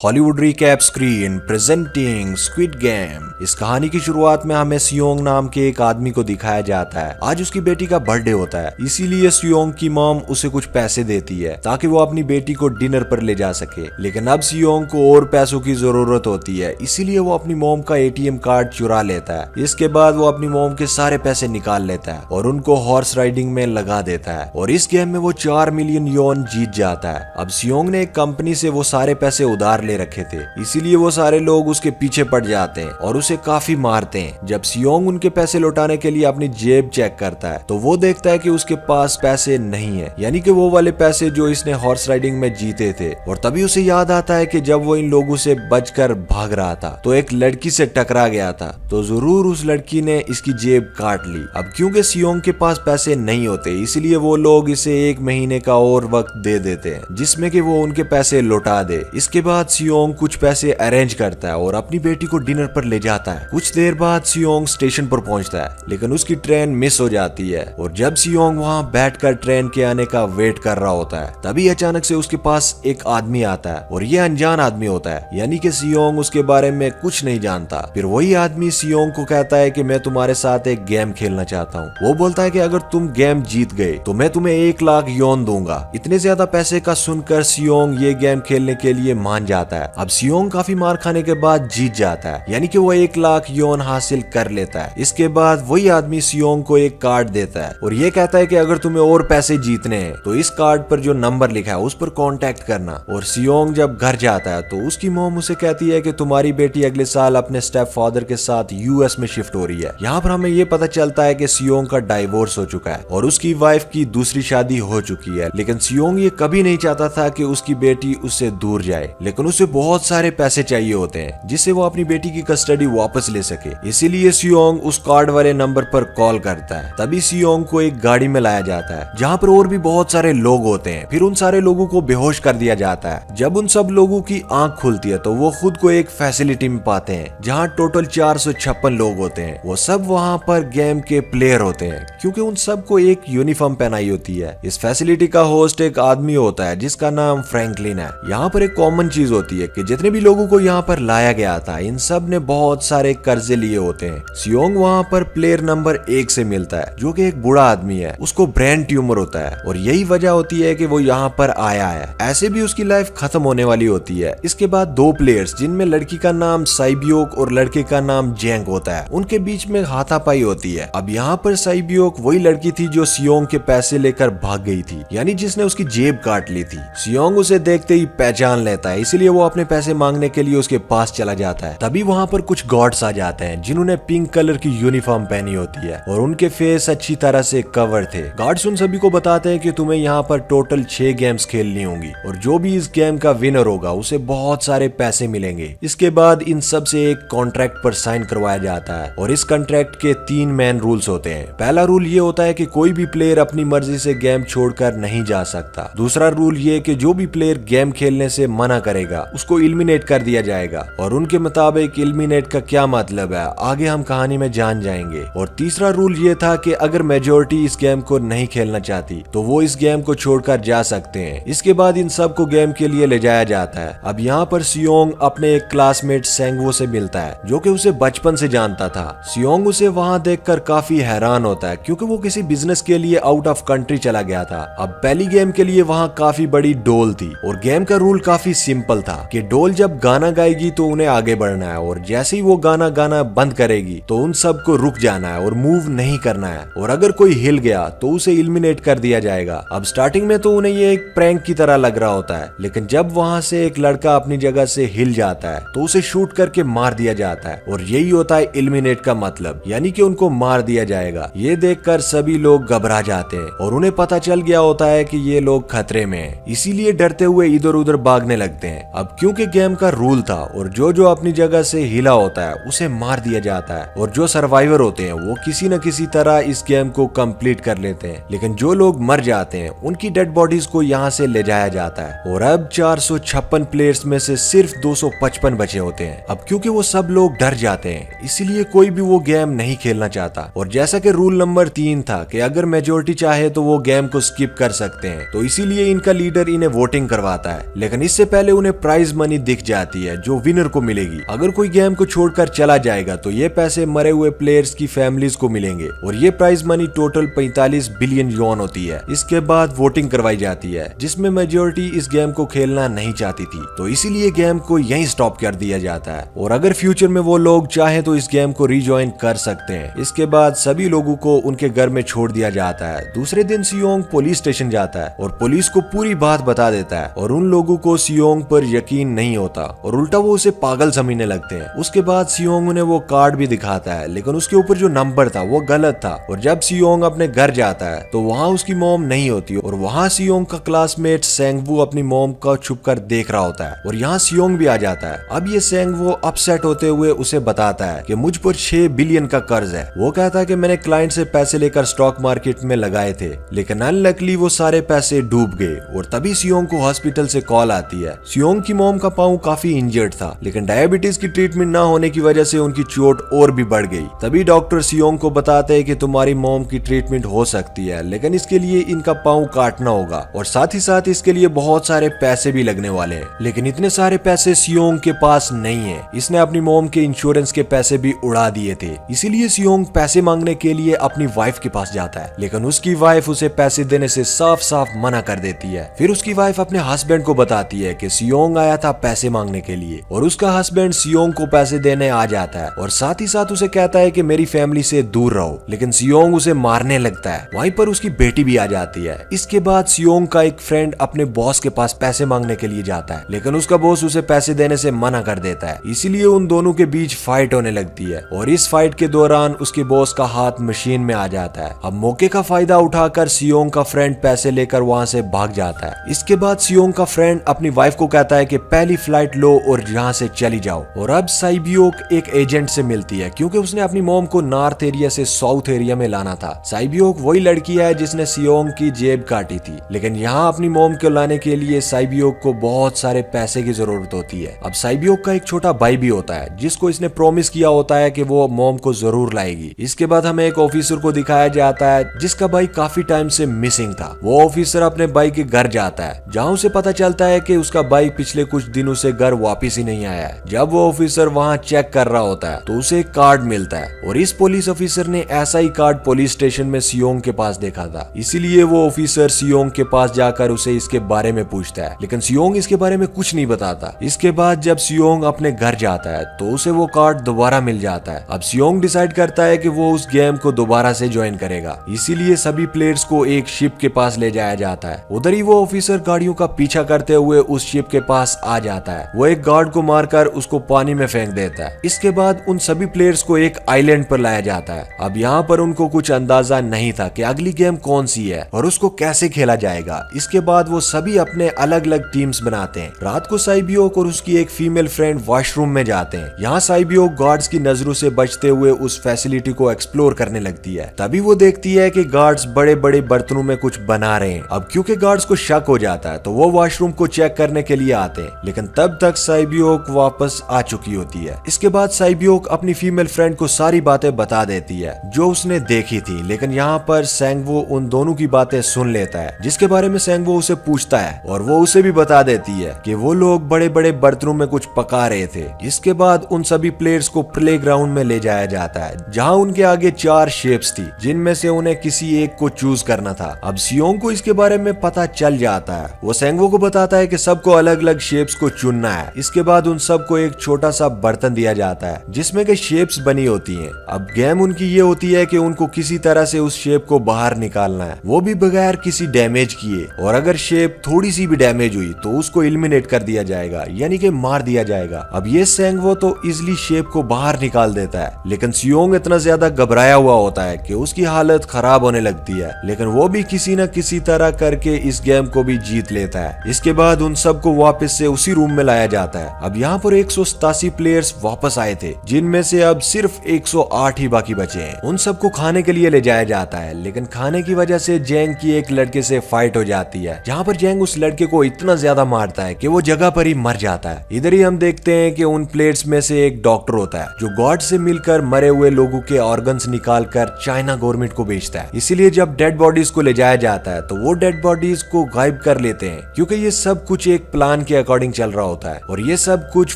Hollywood recap screen presenting squid game. इस कहानी की शुरुआत में हमें सियोंग नाम के एक आदमी को दिखाया जाता है। आज उसकी बेटी का बर्थडे होता है, इसीलिए सियोंग की मॉम उसे कुछ पैसे देती है ताकि वो अपनी बेटी को डिनर पर ले जा सके। लेकिन अब सियोंग को और पैसों की जरूरत होती है, इसीलिए वो अपनी मॉम का एटीएम कार्ड चुरा लेता है। इसके बाद वो अपनी मॉम के सारे पैसे निकाल लेता है और उनको हॉर्स राइडिंग में लगा देता है और इस गेम में वो 4 मिलियन योन जीत जाता है। अब सियोंग ने एक कंपनी से वो सारे पैसे उधार ले रखे थे, इसीलिए वो सारे लोग उसके पीछे पड़ जाते हैं और उसे काफी मारते हैं। जब सियोंग उनके पैसे लौटाने के लिए अपनी जेब चेक करता है तो वो देखता है कि उसके पास पैसे नहीं है, यानी कि वो वाले पैसे जो इसने हॉर्स राइडिंग में जीते थे। और तभी उसे याद आता है कि जब वो इन लोगों से बचकर भाग रहा था तो एक लड़की से टकरा गया था, तो जरूर उस लड़की ने इसकी जेब काट ली। अब क्योंकि सियोंग के पास पैसे नहीं होते, इसलिए वो लोग इसे 1 महीने का और वक्त दे देते हैं जिसमें कि वो उनके पैसे लौटा दे। इसके बाद सियोंग कुछ पैसे अरेंज करता है और अपनी बेटी को डिनर पर ले जाता है। कुछ देर बाद सियोंग स्टेशन पर पहुंचता है, लेकिन उसकी ट्रेन मिस हो जाती है और जब सियोंग वहां बैठकर ट्रेन के आने का वेट कर रहा होता है तभी अचानक से उसके पास एक आदमी आता है और ये अनजान आदमी होता है, यानी कि सियोंग उसके बारे में कुछ नहीं जानता। फिर वही आदमी सियोंग को कहता है कि मैं तुम्हारे साथ एक गेम खेलना चाहता हूँ। वो बोलता है कि अगर तुम गेम जीत गए तो मैं तुम्हें 1 लाख योन दूंगा। इतने ज्यादा पैसे का सुनकर सियोंग ये गेम खेलने के लिए मान जाता है। अब सियोंग काफी मार खाने के बाद जीत जाता है, यानी कि वो 1 लाख योन हासिल कर लेता है। इसके बाद वही आदमी सियोंग को एक कार्ड देता है और ये कहता है कि अगर तुम्हें और पैसे जीतने हैं तो इस कार्ड पर जो नंबर लिखा है उस पर कांटेक्ट करना। और सियोंग जब घर जाता है तो उसकी मॉम उसे कहती है कि तुम्हारी बेटी अगले साल अपने स्टेप फादर के साथ यूएस में शिफ्ट हो रही है। यहाँ पर हमें ये पता चलता है कि सियोंग का डाइवोर्स हो चुका है और उसकी वाइफ की दूसरी शादी हो चुकी है। लेकिन सियोंग ये कभी नहीं चाहता था कि उसकी बेटी उससे दूर जाए, लेकिन उसे बहुत सारे पैसे चाहिए होते हैं जिससे वो अपनी बेटी की कस्टडी वापस ले सके। इसीलिए सियोंग उस कार्ड वाले नंबर पर कॉल करता है। तभी सियोंग को एक गाड़ी में लाया जाता है जहाँ पर और भी बहुत सारे लोग होते हैं। फिर उन सारे लोगों को बेहोश कर दिया जाता है। जब उन सब लोगों की आंख खुलती है तो वो खुद को एक फैसिलिटी में पाते हैं जहाँ टोटल 456 लोग होते हैं। वो सब वहाँ पर गेम के प्लेयर होते हैं क्योंकि उन सबको एक यूनिफॉर्म पहनाई होती है। इस फैसिलिटी का होस्ट एक आदमी होता है जिसका नाम फ्रैंकलिन है। यहाँ पर एक कॉमन चीज होती है कि जितने भी लोगों को यहाँ पर लाया गया था इन सब ने बहुत सारे कर्जे लिए होते हैं। सियोंग वहाँ पर प्लेयर नंबर 1 से मिलता है जो कि एक बूढ़ा आदमी है, उसको ब्रेन ट्यूमर होता है और यही वजह होती है कि वो यहाँ पर आया है। ऐसे भी उसकी लाइफ खत्म होने वाली होती है। इसके बाद 2 प्लेयर्स जिनमें लड़की का नाम साइबियोक और लड़के का नाम जेंग होता है, उनके बीच में हाथापाई होती है। अब यहाँ पर साइबियोक वही लड़की थी जो सियोंग के पैसे लेकर भाग गई थी, यानी जिसने उसकी जेब काट ली थी। सियोंग उसे देखते ही पहचान लेता है, इसलिए वो अपने पैसे मांगने के लिए उसके पास चला जाता है। तभी वहाँ पर कुछ गॉड्स आ जाते हैं जिन्होंने पिंक कलर की यूनिफॉर्म पहनी होती है और उनके फेस अच्छी तरह से कवर थे। गार्ड्स उन सभी को बताते हैं कि तुम्हें यहाँ पर टोटल 6 गेम्स खेलनी होंगी और जो भी इस गेम का विनर होगा उसे बहुत सारे पैसे मिलेंगे। इसके बाद इन सब से एक कॉन्ट्रैक्ट पर साइन करवाया जाता है और इस कॉन्ट्रैक्ट के 3 मेन रूल्स होते हैं। पहला रूल ये होता है कि कोई भी प्लेयर अपनी मर्जी से गेम छोड़कर नहीं जा सकता। दूसरा रूल ये कि जो भी प्लेयर गेम खेलने से मना करेगा उसको एलिमिनेट कर दिया जाएगा और उनके मुताबिक एलिमिनेट का क्या मतलब है आगे हम कहानी में जान जाएंगे। और तीसरा रूल ये था कि अगर मेजोरिटी इस गेम को नहीं खेलना चाहती तो वो इस गेम को छोड़कर जा सकते हैं। इसके बाद इन सब को गेम के लिए ले जाया जाता है। अब यहाँ पर सियोंग अपने एक क्लासमेट सेंगवो से मिलता है जो कि उसे बचपन से जानता था। सियोंग उसे वहाँ देखकर काफी हैरान होता है क्योंकि वो किसी बिजनेस के लिए आउट ऑफ कंट्री चला गया था। अब पहली गेम के लिए वहाँ काफी बड़ी डोल थी और गेम का रूल काफी सिंपल था कि डोल जब गाना गाएगी तो उन्हें आगे बढ़ना है और जैसे ही वो गाना गाना बंद करेगी तो उन सबको रुक जाना है और मूव नहीं करना है, और अगर कोई हिल गया तो उसे एलिमिनेट कर दिया जाएगा। अब स्टार्टिंग में तो उन्हें ये एक प्रैंक की तरह लग रहा होता है, लेकिन जब वहां से एक लड़का अपनी जगह से हिल जाता है तो उसे शूट करके मार दिया जाता है और यही होता है एलिमिनेट का मतलब, यानी कि उनको मार दिया जाएगा। ये देखकर सभी लोग घबरा जाते हैं और उन्हें पता चल गया होता है कि ये लोग खतरे में हैं, इसीलिए डरते हुए इधर उधर भागने लगते हैं। अब क्योंकि गेम का रूल था और जो अपनी जगह से हिला होता है उसे मार दिया जाता है और जो सर्वाइवर होते हैं वो किसी न किसी तरह इस गेम को कंप्लीट कर लेते हैं। लेकिन जो लोग मर जाते हैं उनकी डेड बॉडीज को यहाँ से ले जाया जाता है और अब 456 प्लेयर्स में से सिर्फ 255 बचे होते हैं। अब क्योंकि वो सब लोग डर जाते हैं इसीलिए कोई भी वो गेम नहीं खेलना चाहता। और जैसा कि रूल नंबर 3 था कि अगर मेजोरिटी चाहे तो वो गेम को स्किप कर सकते हैं, तो इसीलिए इनका लीडर इन्हें वोटिंग करवाता है। लेकिन इससे पहले उन्हें प्राइज मनी दिख जाती है जो विनर को मिलेगी। अगर कोई गेम को छोड़कर चला जाएगा तो ये पैसे मरे हुए प्लेयर्स की फैमिलीज को मिलेंगे और ये prize money total 45 billion yuan होती है। इसके बाद वोटिंग करवाई जाती है जिसमें मेजोरिटी इस गेम को खेलना नहीं चाहती थी, तो इसीलिए गेम को यहीं स्टॉप कर दिया जाता है और अगर फ्यूचर में वो लोग चाहें तो इस गेम को रीजॉइन कर सकते हैं। इसके बाद सभी लोगों को उनके घर में छोड़ दिया जाता है। दूसरे दिन सियोंग पुलिस स्टेशन जाता है और पुलिस को पूरी बात बता देता है और उन लोगों को सियोंग पर यकीन नहीं होता और उल्टा वो उसे पागल समझने लगते हैं। उसके बाद सियोंग उन्हें वो कार्ड भी दिखाता है लेकिन उसके ऊपर जो नंबर था वो गलत था और जब सियोंग अपने घर जाता है तो वहाँ उसकी मॉम नहीं होती और वहाँ सियोंग का क्लासमेट सेंगवू अपनी मॉम का छुप कर देख रहा होता है और यहाँ सियोंग भी आ जाता है। अब ये सेंगवू अपसेट होते हुए उसे बताता है कि मुझ पर 6 बिलियन का कर्ज है। वो कहता है कि मैंने क्लाइंट से पैसे लेकर स्टॉक मार्केट में लगाए थे लेकिन अनलकली वो सारे पैसे डूब गए और तभी सियोंग को हॉस्पिटल से कॉल आती है। सियोंग की मॉम का पाँव काफी इंजर्ड था लेकिन डायबिटीज की ट्रीटमेंट ना होने की वजह से उनकी चोट और भी बढ़ गई। तभी डॉक्टर सियोंग को बताते हैं कि तुम्हारी मॉम की ट्रीटमेंट हो सकती है लेकिन इसके लिए इनका पाँव काटना होगा और साथ ही साथ इसके लिए बहुत सारे पैसे भी लगने वाले हैं। लेकिन इतने सारे पैसे सियोंग के पास नहीं है। इसने अपनी मॉम के इंश्योरेंस के पैसे भी उड़ा दिए थे, इसीलिए सियोंग पैसे मांगने के लिए अपनी वाइफ के पास जाता है लेकिन उसकी वाइफ उसे पैसे देने से साफ साफ मना कर देती है। फिर उसकी वाइफ अपने हस्बैंड को बताती है कि सियोंग आया था पैसे मांगने के लिए और उसका हस्बैंड सियोंग को पैसे देने आ जाता है और साथ ही साथ उसे कहता है कि मेरी फैमिली से दूर रहो, लेकिन सियोंग उसे मारने लगता है। वहीं पर उसकी बेटी भी आ जाती है। इसके बाद सियोंग का एक फ्रेंड अपने बॉस के पास पैसे मांगने के लिए जाता है लेकिन उसका बॉस उसे पैसे देने से मना कर देता है, इसीलिए उन दोनों के बीच फाइट होने लगती है और इस फाइट के दौरान उसके बॉस का हाथ मशीन में आ जाता है। अब मौके का फायदा उठाकर सियोंग का फ्रेंड पैसे लेकर वहां से भाग जाता है। इसके बाद सियोंग का फ्रेंड अपनी वाइफ को कहता है कि पहली फ्लाइट लो और यहाँ से चली जाओ और अब साइबियोक एक एजेंट से मिलती है क्योंकि उसने अपनी मॉम को नॉर्थ एरिया से साउथ एरिया में लाना था। साइबियोक वही लड़की है जिसने सियोंग की जेब काटी थी लेकिन यहाँ अपनी मॉम को लाने के लिए साइबियोक को बहुत सारे पैसे की जरूरत होती है। अब साइबियोक का एक छोटा भाई भी होता है जिसको इसने प्रॉमिस किया होता है कि वो मॉम को जरूर लाएगी। इसके बाद हमें एक ऑफिसर को दिखाया जाता है जिसका भाई काफी टाइम से मिसिंग था। वो ऑफिसर अपने भाई के घर जाता है जहाँ उसे पता चलता है कि उसका भाई पिछले कुछ दिनों से घर वापिस ही नहीं आया है। जब वो ऑफिसर वहाँ चेक कर रहा होता है तो उसे एक कार्ड मिलता है और इस पुलिस ऑफिसर ने ऐसा ही कार्ड पुलिस स्टेशन में सियोंग के पास देखा था, इसीलिए वो ऑफिसर सियोंग के पास जाकर उसे इसके बारे में पूछता है लेकिन सियोंग इसके बारे में कुछ नहीं बताता। इसके बाद जब सियोंग अपने घर जाता है तो उसे वो कार्ड दोबारा मिल जाता है। अब सियोंग डिसाइड करता है कि वो उस गेम को दोबारा से ज्वाइन करेगा, इसीलिए सभी प्लेयर्स को एक शिप के पास ले जाया जाता है। उधर ही वो ऑफिसर गाड़ियों का पीछा करते हुए उस शिप के पास आ जाता है। वो एक गार्ड को मारकर उसको पानी में फेंक देता है। इसके बाद उन सभी प्लेयर्स को एक आइलैंड पर लाया जाता है। अब यहाँ पर उनको कुछ अंदाजा नहीं था कि अगली गेम कौन सी है और उसको कैसे खेला जाएगा। इसके बाद वो सभी अपने अलग अलग टीम्स बनाते हैं। रात को साइबियोक और उसकी एक फीमेल फ्रेंड वॉशरूम में जाते हैं। यहाँ साइबियोक गार्ड्स की नजरों से बचते हुए उस फैसिलिटी को एक्सप्लोर करने लगती है। तभी वो देखती है कि गार्ड्स बड़े बड़े बर्तनों में कुछ बना रहे हैं। अब क्योंकि गार्ड्स को शक हो जाता है तो वो वॉशरूम को चेक करने के लिए आते हैं लेकिन तब तक साइबियोक वापस आ चुकी होती है। इसके बाद साइबियोक अपनी फीमेल फ्रेंड को सारी बातें बता देती है जो उसने देखी थी, लेकिन यहाँ पर सेंगवो उन दोनों की बातें सुन लेता है जिसके बारे में सेंगवो उसे पूछता है और वो उसे भी बता देती है कि वो लोग बड़े बड़े बर्तनों में कुछ पका रहे थे। इसके बाद उन सभी प्लेयर्स को प्लेग्राउंड में ले जाया जाता है जहाँ उनके आगे 4 शेप्स थी जिनमें से उन्हें किसी एक को चूज करना था। अब सियोंग को इसके बारे में पता चल जाता है। वो सेंगवो को बताता है कि सबको अलग अलग शेप्स को चुनना है। इसके बाद उन सबको एक छोटा सा बर्तन दिया जाता है जिसमें के शेप्स बनी होती हैं। अब गेम उनकी ये होती है कि उनको किसी तरह से उस शेप को बाहर निकालना है, वो भी बगैर किसी डैमेज किए, और अगर शेप थोड़ी सी भी डैमेज हुई तो उसको एलिमिनेट कर दिया जाएगा, यानी कि मार दिया जाएगा। अब ये सेंगवो तो इजिली शेप को बाहर निकाल देता है, लेकिन सियोंग इतना ज्यादा घबराया हुआ होता है कि उसकी हालत खराब होने लगती है, लेकिन वो भी किसी न किसी तरह करके इस गेम को भी जीत लेता है। इसके बाद उन सबको वापस से उसी रूम में लाया जाता है। अब यहाँ पर 187 प्लेयर्स वापस आए थे, जिनमें से अब सिर्फ 108 ही बाकी बचे हैं। उन सबको खाने के लिए ले जाया जाता है, लेकिन खाने की वजह से जेंग की एक लड़के से फाइट हो जाती है, जहाँ पर जेंग उस लड़के को इतना ज्यादा मारता है कि वो जगह पर ही मर जाता है। इधर ही हम देखते हैं कि उन प्लेयर्स में से एक डॉक्टर होता है जो गॉड से मिलकर मरे हुए लोगों के ऑर्गन्स निकाल कर चाइना गवर्नमेंट को बेचता है। इसीलिए जब डेड बॉडीज को ले जाया जाता है तो वो डेड बॉडीज को गायब कर लेते हैं, क्योंकि ये सब कुछ एक प्लान के अकॉर्डिंग चल रहा होता है और ये सब कुछ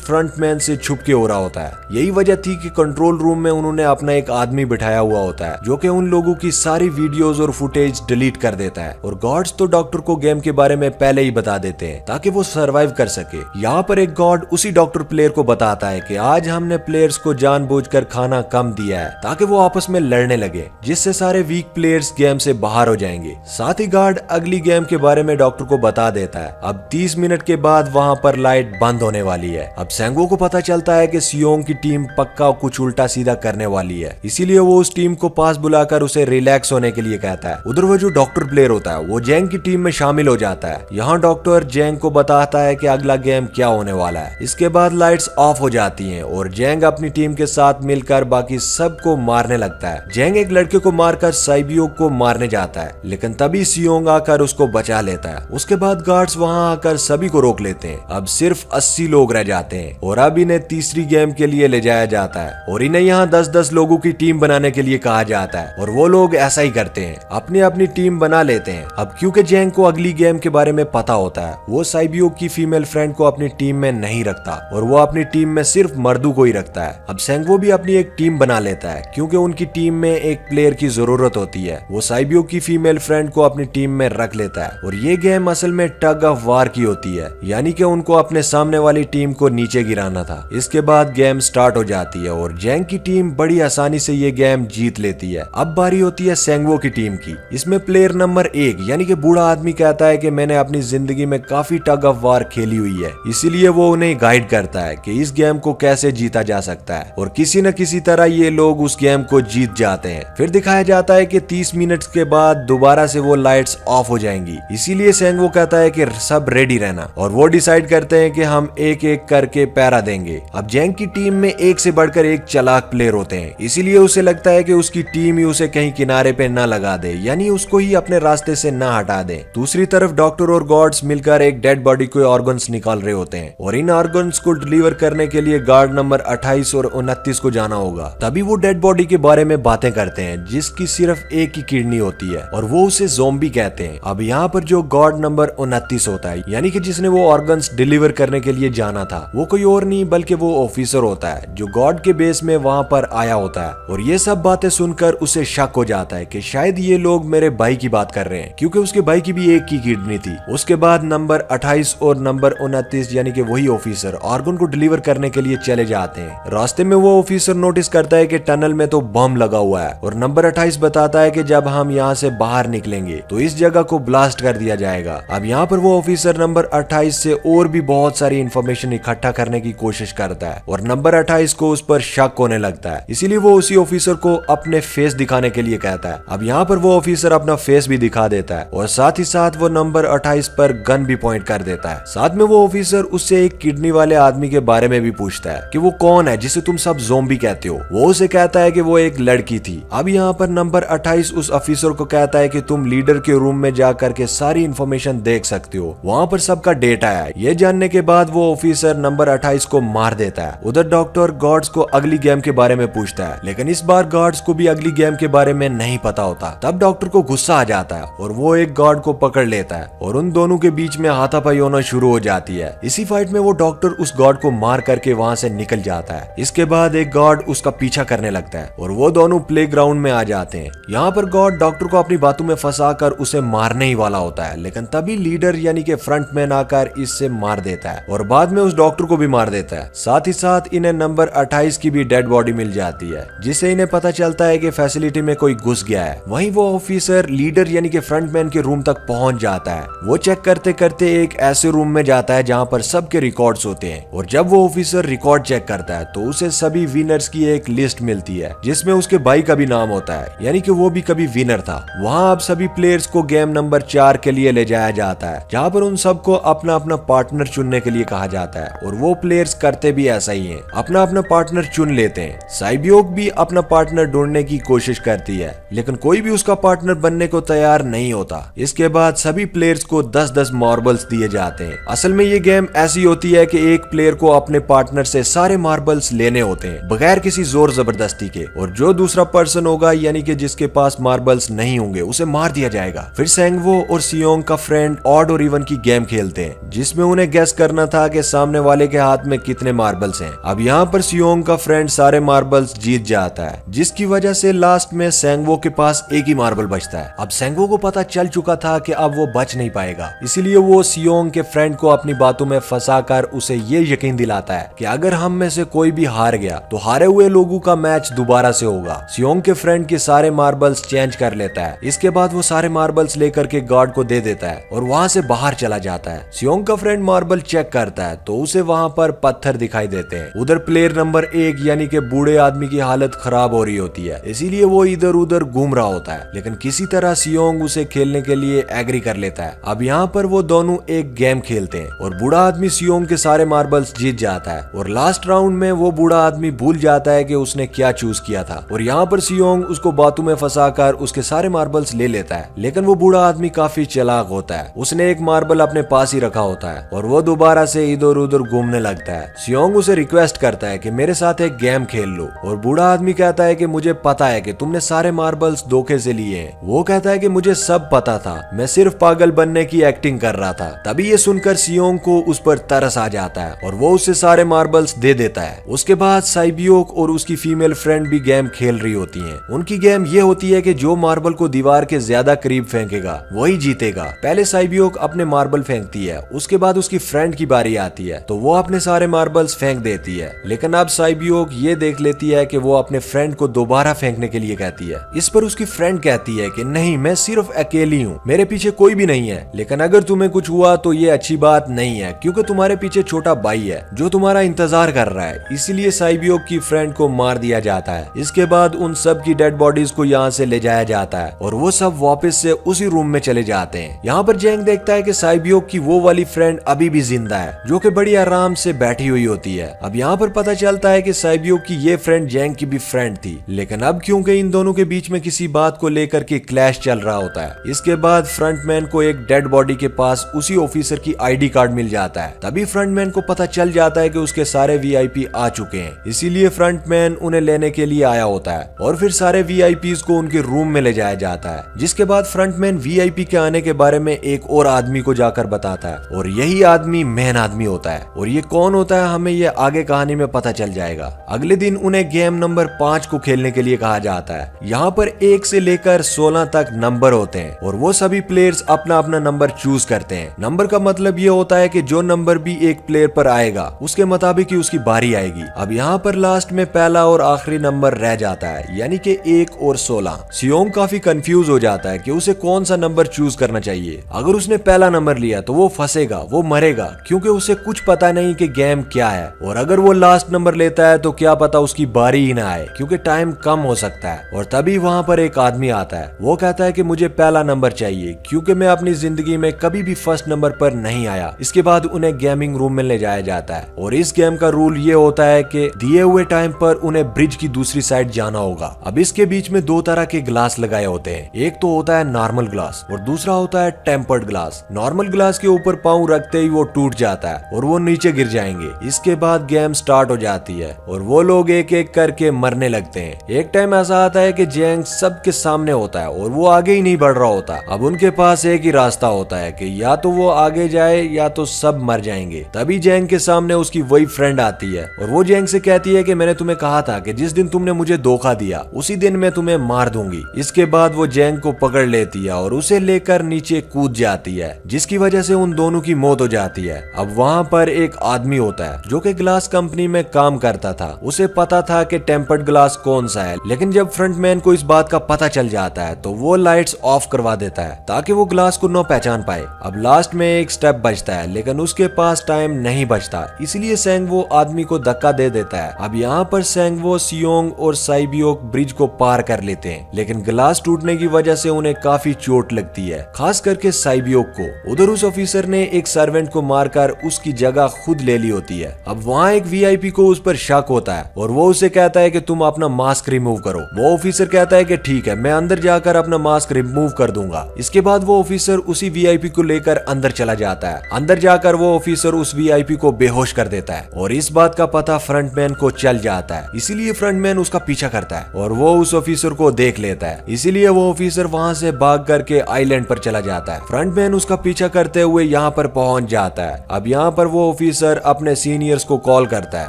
फ्रंटमैन से छुप के हो रहा होता है। यही वजह थी कि कंट्रोल रूम में उन्होंने अपना एक आदमी बिठाया हुआ होता है जो कि उन लोगों की सारी वीडियोस और फुटेज डिलीट कर देता है। और गॉड्स तो डॉक्टर को गेम के बारे में पहले ही बता देते हैं ताकि वो सरवाइव कर सके। यहाँ पर एक गॉड उसी डॉक्टर प्लेयर को बताता है कि आज हमने प्लेयर्स को जानबूझकर खाना कम दिया है ताकि वो आपस में लड़ने लगे, जिससे सारे वीक प्लेयर्स गेम से बाहर हो जाएंगे। साथ ही गार्ड अगली गेम के बारे में डॉक्टर को बता देता है। अब 30 मिनट के बाद वहाँ पर लाइट बंद होने वाली है। अब सेंगो को पता चलता है कि सियोंग की टीम पक्का कुछ उल्टा सीधा करने वाली है, इसीलिए वो उस टीम को पास बुलाकर उसे रिलैक्स होने के लिए कहता है। उधर वो जो डॉक्टर प्लेयर होता है वो जेंग की टीम में शामिल हो जाता है। यहाँ डॉक्टर जेंग को बताता है कि अगला गेम क्या होने वाला है। इसके बाद लाइट्स ऑफ हो जाती हैं और जेंग अपनी टीम के साथ मिलकर बाकी सबको मारने लगता है। जेंग एक लड़के को मारकर साइबियो को मारने जाता है, लेकिन तभी सियोंग आकर उसको बचा लेता है। उसके बाद गार्ड्स वहां आकर सभी को रोक लेते हैं। अब सिर्फ 80 लोग रह जाते हैं और अब इन्हें तीसरी गेम के लिए ले जाया जाता है और इन्हें यहाँ 10-10 लोगों की टीम बनाने के लिए कहा जाता है और वो लोग ऐसा ही करते हैं, अपनी अपनी टीम बना लेते हैं। अब क्योंकि जेंग को अगली गेम के बारे में पता होता है, वो साइबियो की फीमेल फ्रेंड को अपनी टीम में नहीं रखता और वो अपनी टीम में सिर्फ मर्दों को ही रखता है। अब सेंगवो भी अपनी एक टीम बना लेता है क्योंकि उनकी टीम में एक प्लेयर की जरूरत होती है। वो साइबियो की फीमेल फ्रेंड को अपनी टीम में रख लेता है और ये गेम असल में टग ऑफ वार की होती है, यानी कि उनको अपने सामने वाली टीम को नीचे गिराना था। इसके बाद गेम स्टार्ट हो जाती है और जेंग की टीम बड़ी आसानी से ये गेम जीत लेती है। अब बारी होती है सेंगवो की टीम की। इसमें प्लेयर नंबर 1 यानी कि बूढ़ा आदमी कहता है कि मैंने अपनी जिंदगी में काफी टग ऑफ वार खेली हुई है, इसीलिए वो उन्हें गाइड करता है कि इस गेम को कैसे जीता जा सकता है और किसी न किसी तरह ये लोग उस गेम को जीत जाते हैं। फिर दिखाया जाता है कि 30 मिनट के बाद दोबारा से वो लाइट्स ऑफ हो जाएंगी, इसीलिए सेंगवो कहता है कि सब रेडी रहना और वो डिसाइड करते हैं कि हम एक एक करके पैरा देंगे। अब जेंग की टीम में एक से बढ़कर एक चालाक प्लेयर होते हैं, इसीलिए उसे लगता है कि उसकी टीम ही उसे कहीं किनारे पे न लगा दे, यानी उसको ही अपने रास्ते से न हटा दे। दूसरी तरफ डॉक्टर और गॉड्स मिलकर एक डेड बॉडी के ऑर्गन्स निकाल रहे होते हैं और इन ऑर्गन्स को डिलीवर करने के लिए गार्ड नंबर 28 और 29 को जाना होगा। तभी वो डेड बॉडी के बारे में बातें करते हैं जिसकी सिर्फ एक ही किडनी होती है और वो उसे ज़ॉम्बी कहते हैं। अब यहाँ पर जो गार्ड नंबर 29 होता है, यानी कि जिसने वो ऑर्गन्स डिलीवर करने के लिए जाना था, वो कोई और नहीं बल्कि वो ऑफिसर होता है जो गॉड के बेस में वहाँ पर आया होता है। और ये सब बातें सुनकर उसे शक हो जाता है कि शायद ये लोग मेरे भाई की बात कर रहे हैं, क्योंकि उसके भाई की भी एक ही किडनी थी। उसके बाद नंबर 28 और नंबर 29 यानी कि वही ऑफिसर ऑर्गन को डिलीवर करने के लिए चले जाते हैं। रास्ते में वो ऑफिसर नोटिस करता है कि टनल में तो बम लगा हुआ है और नंबर 28 बताता है कि जब हम यहाँ से बाहर निकलेंगे तो इस जगह को ब्लास्ट कर दिया जाएगा। अब यहाँ पर वो ऑफिसर नंबर 28 से और भी बहुत सारी इंफॉर्मेशन इकट्ठा करने की कोशिश करता है और नंबर 28 को उस पर शक होने लगता है, इसीलिए वो उसी ऑफिसर को अपने फेस दिखाने के लिए कहता है। अब यहाँ पर वो ऑफिसर अपना फेस भी दिखा देता है और साथ ही साथ वो नंबर 28 पर गन भी पॉइंट कर देता है। साथ में वो ऑफिसर उससे एक किडनी वाले आदमी के बारे में भी पूछता है कि वो कौन है जिसे तुम सब ज़ॉम्बी कहते हो। वो उसे कहता है कि वो एक लड़की थी। अब यहाँ पर नंबर 28 उस ऑफिसर को कहता है कि तुम लीडर के रूम में जाकर के सारी इंफॉर्मेशन देख सकते हो, वहाँ पर सबका डेटा है। ये जानने के बाद वो ऑफिसर नंबर 28 को मार देता है। उधर डॉक्टर गॉड्स को अगली गेम के बारे में पूछता है, लेकिन इस बार गॉड्स को भी अगली गेम के बारे में नहीं पता होता। तब डॉक्टर को गुस्सा आ जाता है और वो एक गॉड को पकड़ लेता है और उन दोनों के बीच में हाथापाई होना शुरू हो जाती है। इसी फाइट में वो डॉक्टर उस गॉड को मार करके वहाँ से निकल जाता है। इसके बाद एक गॉड उसका पीछा करने लगता है और वो दोनों प्लेग्राउंड में आ जाते हैं। यहाँ पर गॉड डॉक्टर को अपनी बातों में फंसा कर उसे मारने ही वाला होता है, लेकिन तभी लीडर यानी कि फ्रंटमैन आकर इससे मार देता है और बाद में उस डॉक्टर को भी मार देता है। साथ ही साथ इन्हें नंबर 28 की भी डेड बॉडी मिल जाती है, जिससे इन्हें पता चलता है कि फैसिलिटी में कोई घुस गया है। वहीं वो ऑफिसर लीडर यानी कि फ्रंटमैन के रूम तक पहुंच जाता है। वो चेक करते करते एक ऐसे रूम में जाता है जहां पर सबके रिकॉर्ड्स होते हैं और जब वो ऑफिसर रिकॉर्ड चेक करता है तो उसे सभी विनर्स की एक लिस्ट मिलती है जिसमें उसके भाई का भी नाम होता है, यानी कि वो भी कभी विनर था। वहाँ अब सभी प्लेयर्स को गेम नंबर 4 के लिए ले जाया जाता है, जहाँ पर उन सबको अपना अपना पार्टनर चुनने के लिए कहा जाता है और वो प्लेयर्स करते भी ऐसा ही हैं, अपना अपना पार्टनर चुन लेते हैं। साइबियोक भी अपना पार्टनर ढूंढने की कोशिश करती है, लेकिन कोई भी उसका पार्टनर बनने को तैयार नहीं होता। इसके बाद सभी प्लेयर्स को 10-10 मार्बल्स दिए जाते हैं। असल में ये गेम ऐसी होती है कि एक प्लेयर को अपने पार्टनर से सारे मार्बल्स लेने होते हैं बगैर किसी जोर जबरदस्ती के, और जो दूसरा पर्सन होगा यानी कि जिसके पास मार्बल्स नहीं होंगे उसे मार दिया जाएगा। फिर सेंगवो और सियोंग का फ्रेंड ऑड और इवन की गेम खेलते हैं जिसमें जिसमें उन्हें गेस करना था कि सामने वाले के हाथ में कितने मार्बल्स हैं। अब यहाँ पर सियोंग का फ्रेंड सारे मार्बल्स जीत जाता है, जिसकी वजह से लास्ट में सेंगवो के पास एक ही मार्बल बचता है। अब सेंगवो को पता चल चुका था कि अब वो बच नहीं पाएगा, इसीलिए वो सियोंग के फ्रेंड को अपनी बातों में फंसाकर उसे ये यकीन दिलाता है कि अगर हम में से कोई भी हार गया तो हारे हुए लोगों का मैच दोबारा से होगा। सियोंग के फ्रेंड के सारे मार्बल्स चेंज कर लेता है। इसके बाद वो सारे मार्बल्स लेकर के गार्ड को दे देता है और वहाँ से बाहर चला जाता है। सियोंग का फ्रेंड मार्बल चेक करता है तो उसे वहाँ पर पत्थर दिखाई देते हैं। उधर प्लेयर नंबर 1 यानी कि बूढ़े आदमी की हालत खराब हो रही होती है, इसीलिए वो इधर उधर घूम रहा होता है, लेकिन किसी तरह सियोंग उसे खेलने के लिए एग्री कर लेता है। अब यहाँ पर वो दोनों एक गेम खेलते हैं और बूढ़ा आदमी सियोंग के सारे मार्बल्स जीत जाता है और लास्ट राउंड में वो बूढ़ा आदमी भूल जाता है कि उसने क्या चूज किया था और यहाँ पर सियोंग उसको बातों में फंसाकर उसके सारे मार्बल्स ले लेता है। लेकिन वो बूढ़ा आदमी काफी चालाक होता है, उसने एक मार्बल अपने पास ही रखा होता है और वो दोबारा से इधर उधर घूमने लगता है। सियोंग उसे रिक्वेस्ट करता है कि मेरे साथ एक गेम खेल लो और बूढ़ा आदमी कहता है कि मुझे पता है कि तुमने सारे मार्बल्स धोखे से लिए हैं। वो कहता है कि मुझे सब पता था, मैं सिर्फ पागल बनने की एक्टिंग कर रहा था। तभी ये सुनकर सियोंग को उस पर तरस आ जाता है और वो उसे सारे मार्बल्स दे देता है। उसके बाद साइबियोक और उसकी फीमेल फ्रेंड भी गेम खेल रही होती हैं। उनकी गेम ये होती है कि जो मार्बल को दीवार के ज्यादा करीब फेंकेगा वही जीतेगा। पहले साइबियोक अपने मार्बल फेंकती है, उसके बाद उसकी फ्रेंड की बारी आती है तो वो अपने सारे मार्बल्स फेंक देती है। लेकिन अब साइबियोक ये देख लेती है कि वो अपने फ्रेंड को दोबारा फेंकने के लिए कहती है। इस पर उसकी फ्रेंड कहती है कि नहीं, मैं सिर्फ अकेली हूँ, मेरे पीछे कोई भी नहीं है, लेकिन अगर तुम्हें कुछ हुआ तो ये अच्छी बात नहीं है क्योंकि तुम्हारे पीछे छोटा भाई है जो तुम्हारा इंतजार कर रहा है। इसीलिए साइबियोक की फ्रेंड को मार दिया जाता है। इसके बाद उन सब की डेड बॉडीज को यहाँ से ले जाया जाता है और वो सब वापस से उसी रूम में चले जाते हैं। यहाँ पर जेंग देखता है कि साइबियोक की वो वाली फ्रेंड अभी भी जिंदा है जो कि बड़ी आराम से बैठी हुई होती है। अब यहाँ पर पता चलता है कि साइबियोक की ये फ्रेंड जेंग की भी फ्रेंड थी, लेकिन अब क्योंकि इन दोनों के बीच में किसी बात को लेकर के क्लैश चल रहा होता है। इसके बाद फ्रंटमैन को एक डेड बॉडी के पास उसी ऑफिसर की आईडी कार्ड मिल जाता है। तभी फ्रंटमैन को पता चल जाता है कि उसके सारे वीआईपी आ चुके हैं, इसीलिए फ्रंटमैन उन्हें लेने के लिए आया होता है और फिर सारे वीआईपीज को उनके रूम में ले जाया जाता है। जिसके बाद फ्रंटमैन वीआईपी के आने के बारे में एक और आदमी को जाकर बताता है और यही आदमी मेन आदमी होता है और ये कौन होता है हमें ये आगे कहानी में पता चल जाएगा। अगले दिन उन्हें गेम नंबर 5 को खेलने के लिए कहा जाता है। यहाँ पर 1 से लेकर 16 तक नंबर होते हैं और वो सभी प्लेयर्स अपना अपना नंबर चूज करते हैं। नंबर का मतलब ये होता है कि जो नंबर भी एक प्लेयर पर आएगा उसके मुताबिक ही उसकी बारी आएगी। अब यहाँ पर लास्ट में पहला और आखिरी नंबर रह जाता है, यानी कि 1 और 16। सियोंग काफी कंफ्यूज हो जाता है कि उसे कौन सा नंबर चूज करना चाहिए। अगर उसने पहला नंबर लिया तो वो फंसेगा, वो मरेगा क्योंकि उसे कुछ पता नहीं कि गेम क्या है, और अगर वो लास्ट नंबर लेता है तो क्या पता उसकी बारी ही ना आए क्योंकि टाइम कम हो सकता है। और तभी वहाँ पर एक आदमी आता है, वो कहता है कि मुझे पहला नंबर चाहिए क्योंकि मैं अपनी जिंदगी में कभी भी फर्स्ट नंबर पर नहीं आया। इसके बाद उन्हें गेमिंग रूम में ले जाया जाता है और इस गेम का रूल ये होता है कि दिए हुए टाइम पर उन्हें ब्रिज की दूसरी साइड जाना होगा। अब इसके बीच में 2 तरह के ग्लास लगाए होते हैं, एक तो होता है नॉर्मल ग्लास और दूसरा होता है टेम्पर्ड ग्लास। नॉर्मल ग्लास के ऊपर पाँव रखते ही वो टूट जाता है और वो नीचे गिर जाएंगे। इसके बाद गेम स्टार्ट हो जाती है और वो लोग एक एक करके मरने लगते हैं। एक टाइम ऐसा आता है कि जेंग सबके सामने होता है और वो आगे ही नहीं बढ़ रहा होता। अब उनके पास एक ही रास्ता होता है कि या तो वो आगे जाए या तो सब मर जाएंगे। तभी जेंग के सामने उसकी वही फ्रेंड आती है और वो जेंग से कहती है कि मैंने तुम्हें कहा था कि जिस दिन तुमने मुझे धोखा दिया उसी दिन मैं तुम्हें मार दूंगी। इसके बाद वो जेंग को पकड़ लेती है और उसे लेकर नीचे कूद जाती है, जिसकी वजह से उन दोनों की मौत हो जाती है। अब वहाँ पर एक आदमी होता है जो कि ग्लास कंपनी में काम करता था। उसे पता था कि टेम्पर्ड ग्लास कौन सा है, लेकिन जब फ्रंटमैन को इस बात का पता चल जाता है तो वो लाइट्स ऑफ करवा देता है ताकि वो ग्लास को न पहचान पाए। अब लास्ट में एक स्टेप बचता है लेकिन उसके पास टाइम नहीं बचता, इसलिए सेंगवो आदमी को धक्का दे देता है। अब यहाँ पर सेंगवो, सियोंग और साइबियोक ब्रिज को पार कर लेते हैं, लेकिन ग्लास टूटने की वजह से उन्हें काफी चोट लगती है, खास करके साइबियोक को। उधर उस ऑफिसर ने एक सर्वेंट को मारकर उसकी जगह खुद ले ली होती है। अब वहाँ एक वीआईपी को उस पर शक होता है और वो उसे कहता है कि तुम अपना मास्क रिमूव करो। वो ऑफिसर कहता है कि ठीक है, मैं अंदर जाकर अपना मास्क रिमूव कर दूंगा। इसके बाद वो ऑफिसर उसी वीआईपी को लेकर अंदर चला जाता है। अंदर जाकर वो ऑफिसर उस वीआईपी को बेहोश कर देता है और इस बात का पता फ्रंटमैन को चल जाता है, इसीलिए फ्रंटमैन उसका पीछा करता है और वो उस ऑफिसर को देख लेता है। इसीलिए वो ऑफिसर वहाँ से भाग करके आइलैंड पर चला जाता है। फ्रंटमैन उसका पीछा करते हुए यहाँ पर पहुंच जाता है। अब यहाँ पर वो ऑफिसर अपने सीनियर्स को कॉल करता है,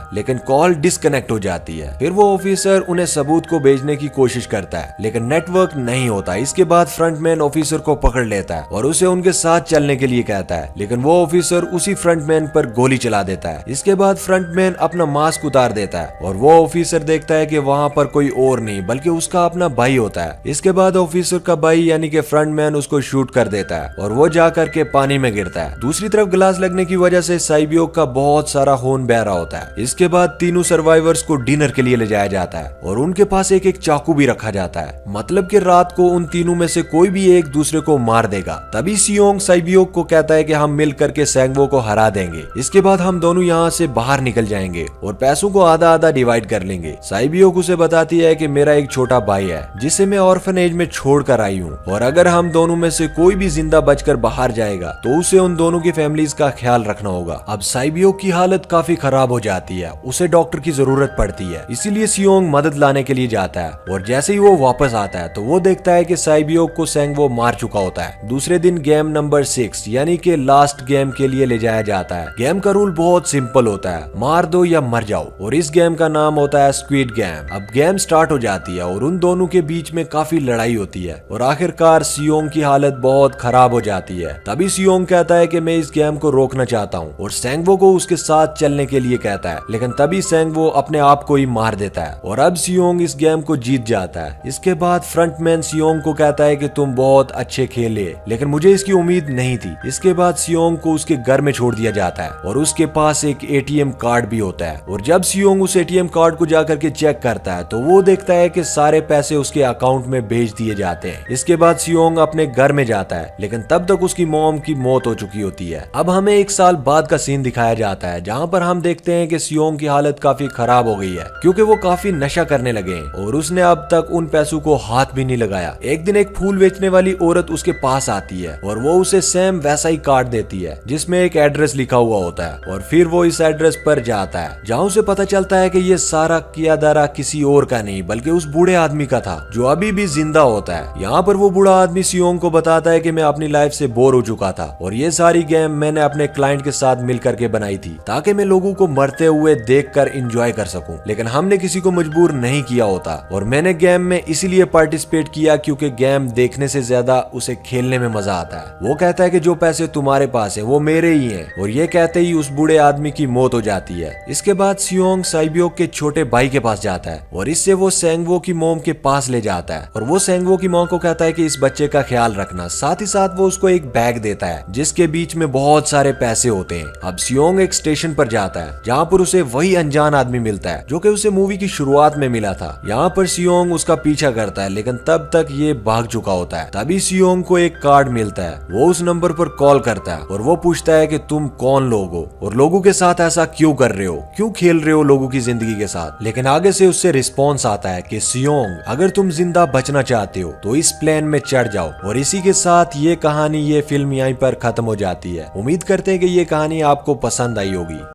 लेकिन कॉल डिस्कनेक्ट हो जाती है। फिर वो ऑफिसर उन्हें सबूत को भेजने की कोशिश करता है, लेकिन नेटवर्क नहीं होता। इसके बाद फ्रंटमैन ऑफिसर को पकड़ लेता है और उसे उनके साथ चलने के लिए कहता है, लेकिन वो ऑफिसर उसी फ्रंटमैन पर गोली चला देता है। इसके बाद फ्रंटमैन अपना मास्क उतार देता है और वो ऑफिसर देखता है कि वहाँ पर कोई और नहीं बल्कि उसका अपना भाई होता है। इसके बाद ऑफिसर का भाई यानी कि फ्रंटमैन उसको शूट कर देता है और वो जाकर के पानी में गिरता है। दूसरी तरफ ग्लास लगने की वजह से साइबियोक का बहुत सारा खून बह रहा होता है। इसके बाद तीनों सर्वाइवर्स को डिनर के लिए ले जाया जाता है और उनके पास एक चाकू भी रखा जाता है, मतलब कि रात को उन तीनों में से कोई भी एक दूसरे को मार देगा। तभी सियोंग साइबियोक को कहता है कि हम मिल करके सैंगवो को हरा देंगे, इसके बाद हम दोनों यहाँ से बाहर निकल जाएंगे और पैसों को आधा आधा डिवाइड कर लेंगे। साइबियोक उसे बताती है कि मेरा एक छोटा भाई है जिसे मैं ऑर्फनेज में छोड़ कर आई हूँ, और अगर हम दोनों में से कोई भी जिंदा बचकर बाहर जाएगा तो उसे उन दोनों की फैमिलीज का ख्याल रखना होगा। अब साइबियोक की हालत काफी खराब हो जाती है, उसे डॉक्टर की जरूरत पड़ती है, इसीलिए सियोंग मदद लाने के लिए जाता है। और जैसे ही वो वापस आता है तो वो देखता है कि साइबियोक को सैंगवो मार चुका होता है। दूसरे दिन गेम नंबर 6 यानी कि लास्ट गेम के लिए ले जाया जाता है। गेम का रूल बहुत सिंपल होता है, मार दो या मर जाओ, और इस गेम का नाम होता है स्क्विड गेम। अब गेम स्टार्ट हो जाती है और उन दोनों के बीच में काफी लड़ाई होती है और आखिरकार सियोंग की हालत बहुत खराब हो जाती है। तभी सियोंग कहता है कि मैं इस गेम को रोकना चाहता हूँ और सैंगवो को उसके साथ चलने के लिए कहता है, लेकिन तभी सैंगवो अपने आप को ही मार देता है और अब सियोंग इस गेम को जीत जाता है। इसके बाद फ्रंटमैन सियोंग को कहता है कि तुम बहुत अच्छे खेले, लेकिन मुझे इसकी उम्मीद नहीं थी। इसके बाद सियोंग को उसके घर में छोड़ दिया जाता है और उसके पास एक एटीएम कार्ड भी होता है, और जब सियोंग उस एटीएम कार्ड को जाकर के चेक करता है तो वो देखता है कि सारे पैसे उसके अकाउंट में भेज दिए जाते हैं। इसके बाद सियोंग अपने घर में जाता है, लेकिन तब तक उसकी मॉम की मौत हो चुकी होती है। अब हमें 1 साल बाद का सीन दिखाया जाता है जहाँ पर हम देखते हैं कि सियोंग की हालत काफी खराब हो गई है क्योंकि वो काफी नशा करने लगे हैं और उसने अब तक उन पैसों को हाथ भी नहीं लगाया। एक दिन एक फूल बेचने वाली औरत उसके पास आती है और वो उसे सेम वैसा ही कार्ड देती है जिसमें एक एड्रेस लिखा हुआ होता है, और फिर वो इस एड्रेस पर जाता है जहाँ उसे पता चलता है कि ये सारा किया दारा किसी और का नहीं बल्कि उस बूढ़े आदमी का था जो अभी भी जिंदा होता है। यहाँ पर वो बूढ़ा आदमी सियोंग को बताता है कि मैं अपनी लाइफ से बोर हो चुका था और ये सारी गेम मैंने अपने क्लाइंट के साथ मिल करके बनाई थी ताकि मैं लोगों को मरते हुए देख कर इंजॉय कर सकूं, लेकिन हमने किसी को मजबूर नहीं किया होता और मैंने गेम में इसीलिए पार्टिसिपेट किया क्योंकि गेम देखने से ज्यादा उसे खेलने में मजा आता है। वो कहता है कि जो पैसे तुम्हारे पास है वो मेरे ही हैं, और ये कहते ही उस बूढ़े आदमी की मौत हो जाती है। इसके बाद सियोंग साइबियोक के छोटे भाई के पास जाता है और इससे वो सैंगवो की मॉम के पास ले जाता है और वो सैंगवो की मॉम को कहता है कि इस बच्चे का ख्याल रखना। साथ ही साथ वो उसको एक बैग देता है जिसके बीच में बहुत सारे पैसे होते हैं। अब सियोंग एक स्टेशन पर जाता है जहाँ पर उसे वही अनजान आदमी मिलता है जो कि उसे मूवी की शुरुआत में मिला था। यहाँ पर सियोंग उसका पीछा करता है, लेकिन तब तक ये भाग चुका होता है। तभी सियोंग को एक कार्ड मिलता है, वो उस नंबर पर कॉल करता है और वो पूछता है कि तुम कौन लोग हो और लोगों के साथ ऐसा क्यों कर रहे हो, क्यों खेल रहे हो लोगों की जिंदगी के साथ। लेकिन आगे से उससे रिस्पॉन्स आता है कि सियोंग, अगर तुम जिंदा बचना चाहते हो तो इस प्लेन में चढ़ जाओ। और इसी के साथ ये कहानी, ये फिल्म यहीं पर खत्म हो जाती है। उम्मीद करते हैं कि ये कहानी आपको पसंद आई होगी।